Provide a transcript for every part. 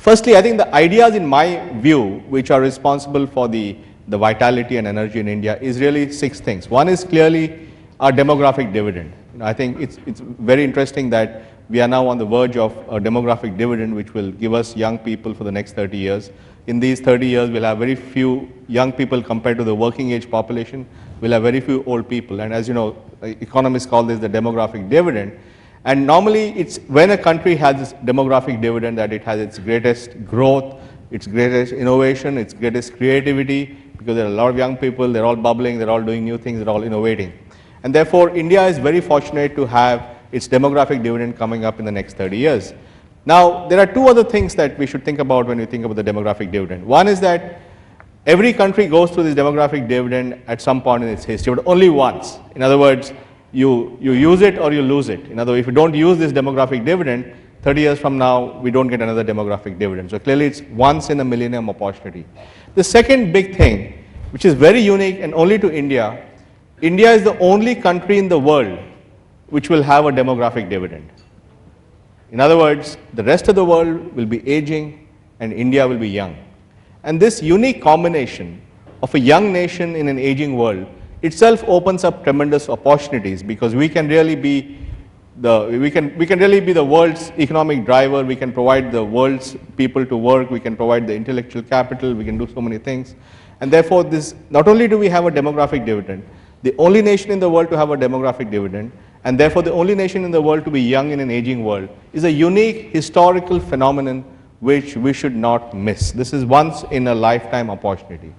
Firstly, I think the ideas in my view which are responsible for the vitality and energy in India is really 6 things. One is clearly our demographic dividend. I think it's very interesting that we are now on the verge of a demographic dividend which will give us young people for the next 30 years. In these 30 years, we'll have very few young people compared to the working age population. We'll have very few old people. And as you know, economists call this the demographic dividend. And normally, it's when a country has this demographic dividend that it has its greatest growth, its greatest innovation, its greatest creativity, because there are a lot of young people, they're all bubbling, they're all doing new things, they're all innovating. And therefore, India is very fortunate to have its demographic dividend coming up in the next 30 years. Now, there are 2 other things that we should think about when we think about the demographic dividend. One is that every country goes through this demographic dividend at some point in its history, but only once. In other words, you use it or you lose it. In other words, if you don't use this demographic dividend, 30 years from now, we don't get another demographic dividend. So clearly, it's once in a millennium opportunity. The second big thing, which is very unique and only to India, India is the only country in the world which will have a demographic dividend. In other words, the rest of the world will be aging and India will be young. And this unique combination of a young nation in an aging world itself opens up tremendous opportunities, because we can really be the world's economic driver. We can provide the world's people to work, we can provide the intellectual capital, we can do so many things. And therefore, this, not only do we have a demographic dividend, the only nation in the world to have a demographic dividend, and therefore the only nation in the world to be young in an aging world, is a unique historical phenomenon which we should not miss. This is once in a lifetime opportunity.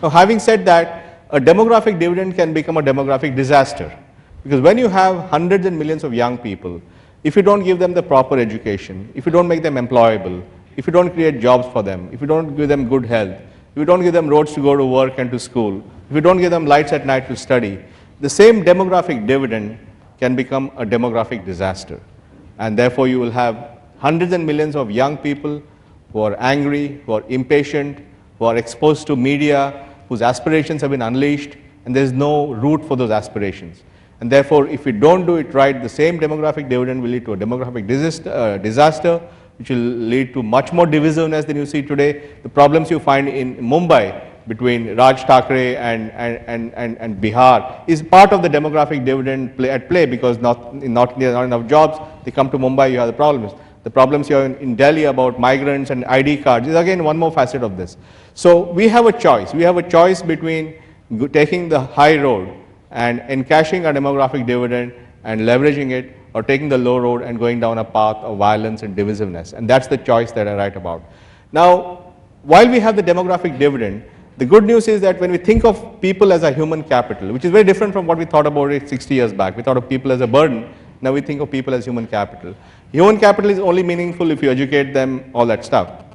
Now, having said that, a demographic dividend can become a demographic disaster, because when you have hundreds and millions of young people, if you don't give them the proper education, if you don't make them employable, if you don't create jobs for them, if you don't give them good health, if you don't give them roads to go to work and to school, if you don't give them lights at night to study, the same demographic dividend can become a demographic disaster. And therefore, you will have hundreds and millions of young people who are angry, who are impatient, who are exposed to media, whose aspirations have been unleashed, and there is no root for those aspirations. And therefore, if we don't do it right, the same demographic dividend will lead to a demographic disaster, which will lead to much more divisiveness than you see today. The problems you find in Mumbai between Raj Thakre and Bihar is part of the demographic dividend at play, because not enough jobs, they come to Mumbai, you have the problems. The problems here in Delhi about migrants and ID cards is again one more facet of this. So we have a choice. We have a choice between taking the high road and encashing a demographic dividend and leveraging it, or taking the low road and going down a path of violence and divisiveness. And that's the choice that I write about. Now, while we have the demographic dividend, the good news is that when we think of people as a human capital, which is very different from what we thought about it 60 years back. We thought of people as a burden. Now we think of people as human capital. Human capital is only meaningful if you educate them, all that stuff.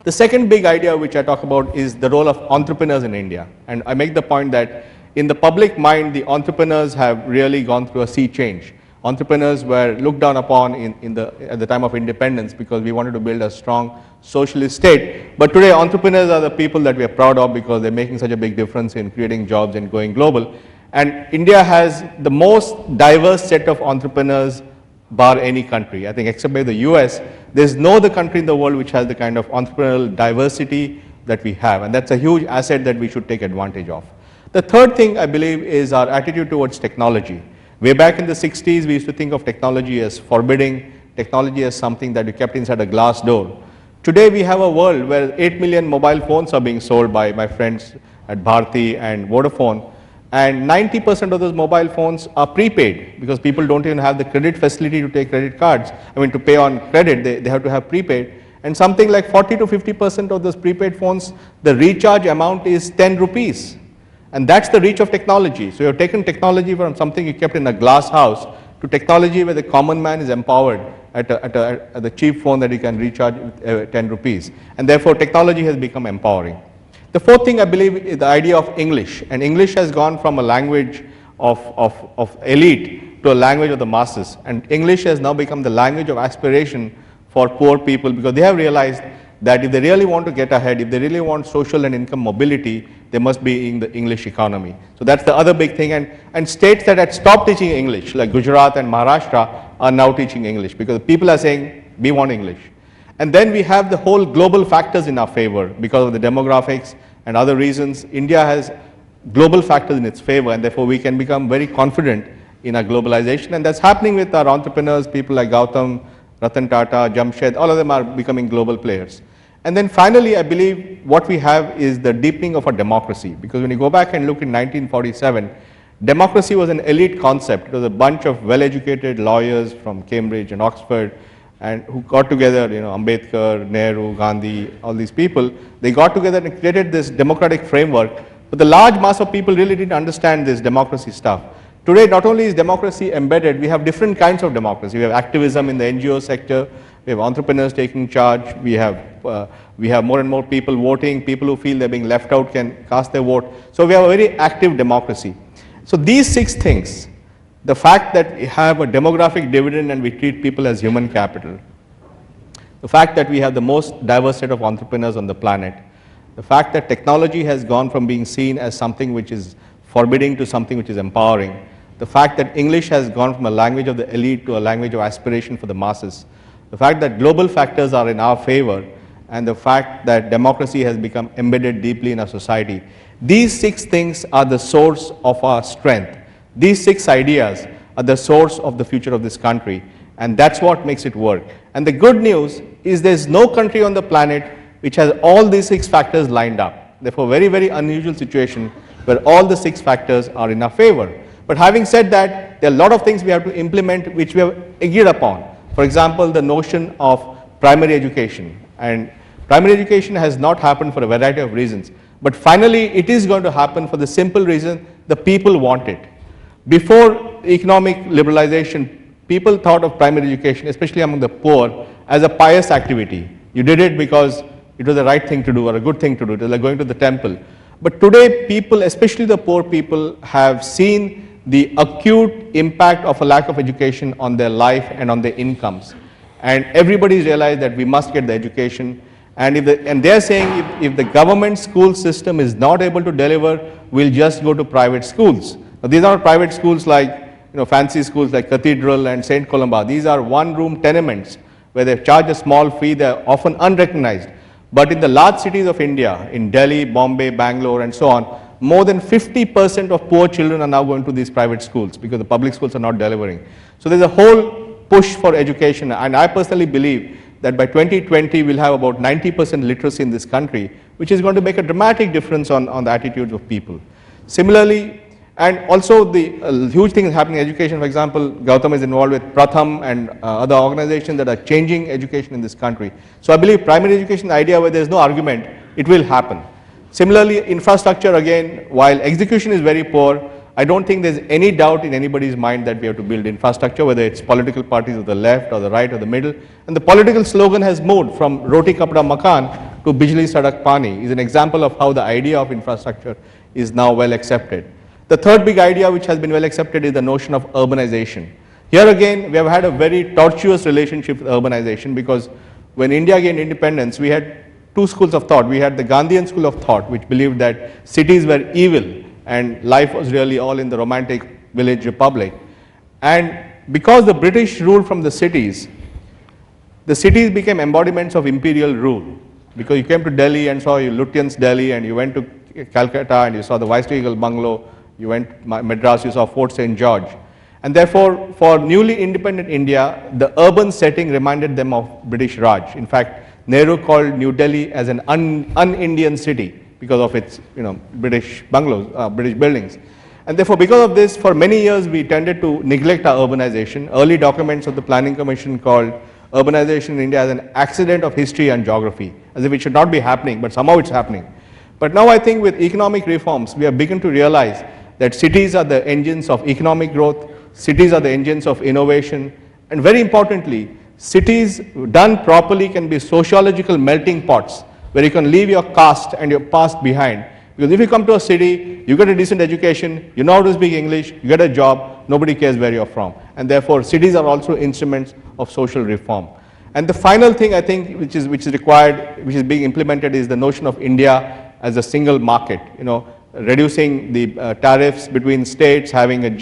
The second big idea which I talk about is the role of entrepreneurs in India. And I make the point that in the public mind, the entrepreneurs have really gone through a sea change. Entrepreneurs were looked down upon at the time of independence, because we wanted to build a strong socialist state. But today, entrepreneurs are the people that we are proud of, because they're making such a big difference in creating jobs and going global. And India has the most diverse set of entrepreneurs bar any country. I think except by the US, there's no other country in the world which has the kind of entrepreneurial diversity that we have. And that's a huge asset that we should take advantage of. The third thing, I believe, is our attitude towards technology. Way back in the 60s, we used to think of technology as forbidding, technology as something that we kept inside a glass door. Today, we have a world where 8 million mobile phones are being sold by my friends at Bharti and Vodafone. And 90% of those mobile phones are prepaid, because people don't even have the credit facility to take credit cards. I mean, to pay on credit, they have to have prepaid. And something like 40 to 50% of those prepaid phones, the recharge amount is 10 rupees. And that's the reach of technology. So you've taken technology from something you kept in a glass house to technology where the common man is empowered at the cheap phone that he can recharge with 10 rupees. And therefore, technology has become empowering. The fourth thing, I believe, is the idea of English. And English has gone from a language of elite to a language of the masses. And English has now become the language of aspiration for poor people, because they have realized that if they really want to get ahead, if they really want social and income mobility, they must be in the English economy. So that's the other big thing. And states that had stopped teaching English, like Gujarat and Maharashtra, are now teaching English, because people are saying, we want English. And then we have the whole global factors in our favor because of the demographics and other reasons. India has global factors in its favor, and therefore we can become very confident in our globalization. And that's happening with our entrepreneurs, people like Gautam, Ratan Tata, Jamshyd, all of them are becoming global players. And then finally, I believe what we have is the deepening of our democracy. Because when you go back and look in 1947, democracy was an elite concept. It was a bunch of well-educated lawyers from Cambridge and Oxford and who got together, Ambedkar, Nehru, Gandhi, all these people, they got together and created this democratic framework. But the large mass of people really didn't understand this democracy stuff. Today, not only is democracy embedded, we have different kinds of democracy. We have activism in the NGO sector, we have entrepreneurs taking charge, we have more and more people voting, people who feel they're being left out can cast their vote. So we have a very active democracy. So these 6 things, the fact that we have a demographic dividend and we treat people as human capital, the fact that we have the most diverse set of entrepreneurs on the planet, the fact that technology has gone from being seen as something which is forbidding to something which is empowering, the fact that English has gone from a language of the elite to a language of aspiration for the masses, the fact that global factors are in our favor, and the fact that democracy has become embedded deeply in our society. These 6 things are the source of our strength. These 6 ideas are the source of the future of this country, and that's what makes it work. And the good news is there's no country on the planet which has all these 6 factors lined up. Therefore, very, very unusual situation where all the 6 factors are in our favor. But having said that, there are a lot of things we have to implement which we have agreed upon. For example, the notion of primary education. And primary education has not happened for a variety of reasons. But finally, it is going to happen for the simple reason the people want it. Before economic liberalization, people thought of primary education, especially among the poor, as a pious activity. You did it because it was the right thing to do or a good thing to do. It was like going to the temple. But today, people, especially the poor people, have seen the acute impact of a lack of education on their life and on their incomes. And everybody's realized that we must get the education. And they're saying if the government school system is not able to deliver, we'll just go to private schools. Now, these are private schools like, fancy schools like Cathedral and St. Columba. These are one-room tenements where they charge a small fee. They're often unrecognized. But in the large cities of India, in Delhi, Bombay, Bangalore, and so on, more than 50% of poor children are now going to these private schools because the public schools are not delivering. So there's a whole push for education, and I personally believe that by 2020 we'll have about 90% literacy in this country, which is going to make a dramatic difference on the attitudes of people. Similarly, and also the huge thing is happening in education. For example, Gautam is involved with Pratham and other organizations that are changing education in this country. So I believe primary education, the idea where there's no argument, it will happen. Similarly, infrastructure again, while execution is very poor, I don't think there's any doubt in anybody's mind that we have to build infrastructure, whether it's political parties of the left or the right or the middle. And the political slogan has moved from Roti Kapda Makan to Bijli Sadak Pani is an example of how the idea of infrastructure is now well accepted. The third big idea which has been well accepted is the notion of urbanization. Here again, we have had a very tortuous relationship with urbanization because when India gained independence, we had 2 schools of thought. We had the Gandhian school of thought, which believed that cities were evil and life was really all in the romantic village republic. And because the British ruled from the cities became embodiments of imperial rule. Because you came to Delhi and saw Lutyens Delhi, and you went to Calcutta and you saw the Viceregal bungalow, you went to Madras, you saw Fort St. George. And therefore, for newly independent India, the urban setting reminded them of British Raj. In fact, Nehru called New Delhi as an un-Indian city because of its British bungalows, British buildings. And therefore, because of this, for many years we tended to neglect our urbanization. Early documents of the Planning Commission called urbanization in India as an accident of history and geography, as if it should not be happening, but somehow it's happening. But now I think with economic reforms, we have begun to realize that cities are the engines of economic growth, cities are the engines of innovation, and very importantly, cities done properly can be sociological melting pots where you can leave your caste and your past behind. Because if you come to a city, you get a decent education, you know how to speak English, you get a job, nobody cares where you're from. And therefore, cities are also instruments of social reform. And the final thing I think which is required, which is being implemented is the notion of India as a single market, reducing the tariffs between states, having a